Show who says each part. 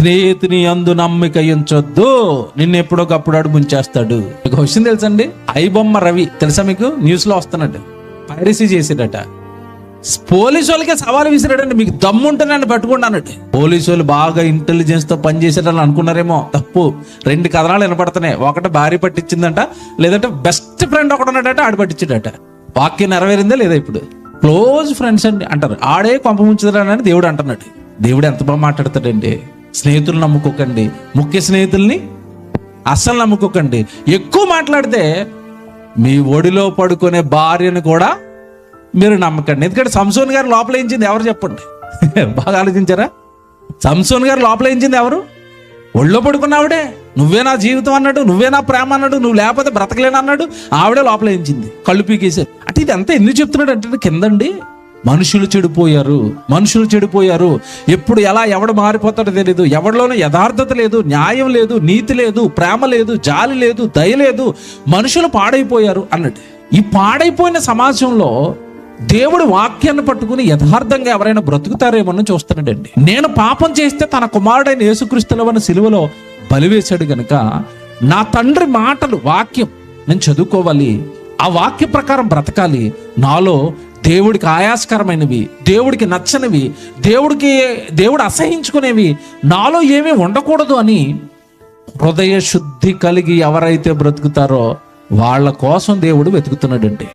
Speaker 1: స్నేహితుని యందు నమ్మిక ఉంచొద్దు, నిన్ను ఎప్పుడోకప్పుడు ముంచేస్తాడు. ఒక విషయం తెలుసండి, ఐబొమ్మ రవి తెలుసా మీకు? న్యూస్ లో వస్తున్నాడు, పైరసీ చేసాడట. పోలీసు వాళ్ళకే సవాలు విసిరాడండి, మీకు దమ్ముంటే నన్ను పట్టుకోండి అన్నట్టు. పోలీసు వాళ్ళు బాగా ఇంటెలిజెన్స్ తో పనిచేసేటని అనుకున్నారేమో, తప్పు. 2 కథనాలు వినపడుతున్నాయి. ఒకటి భార్య పట్టించిందంట, లేదంటే బెస్ట్ ఫ్రెండ్ ఒకటి ఉన్నాడట, ఆడు పట్టించాడట. వాక్యం నెరవేరిందా లేదా? ఇప్పుడు క్లోజ్ ఫ్రెండ్స్ అండి అంటారు, ఆడే కొంప ముంచుతాడని దేవుడు అంటున్నాడు. దేవుడు ఎంత బాగా మాట్లాడతాడండి. స్నేహితులు నమ్ముకోకండి, ముఖ్య స్నేహితుల్ని అస్సలు నమ్ముకోకండి. ఎక్కువ మాట్లాడితే మీ ఒడిలో పడుకునే భార్యను కూడా మీరు నమ్మకండి. ఎందుకంటే సంసోన్ గారు లోపల ఏంచింది ఎవరు చెప్పండి? బాగా ఆలోచించారా? సంసోన్ గారు లోపల ఏంచింది ఎవరు? ఒళ్ళో పడుకున్నావిడే. నువ్వే నా జీవితం అన్నాడు, నువ్వే నా ప్రేమ అన్నాడు, నువ్వు లేకపోతే బ్రతకలేను అన్నాడు. ఆవిడే లోపల ఏంచింది, కళ్ళు పీకేశారు. అంటే ఇది అంతా ఎందుకు చెప్తున్నాడు అంటే, కిందండి మనుషులు చెడిపోయారు. ఎప్పుడు ఎలా ఎవడు మారిపోతాడో తెలియదు. ఎవరిలోనూ యథార్థత లేదు, న్యాయం లేదు, నీతి లేదు, ప్రేమ లేదు, జాలి లేదు, దయ లేదు. మనుషులు పాడైపోయారు అన్నట్టు. ఈ పాడైపోయిన సమాజంలో దేవుడు వాక్యాన్ని పట్టుకుని యథార్థంగా ఎవరైనా బ్రతుకుతారేమో చూస్తున్నాడండి. నేను పాపం చేస్తే తన కుమారుడైన యేసుక్రీస్తుల సిలువలో బలివేశాడు గనుక నా తండ్రి మాటలు, వాక్యం నేను చదువుకోవాలి, ఆ వాక్య ప్రకారం బ్రతకాలి. నాలో దేవుడికి ఆయాస్కరమైనవి, దేవుడికి నచ్చనివి, దేవుడు అసహించుకునేవి నాలో ఏమీ ఉండకూడదు అని హృదయ శుద్ధి కలిగి ఎవరైతే బ్రతుకుతారో వాళ్ళ కోసం దేవుడు వెతుకుతున్నాడండి.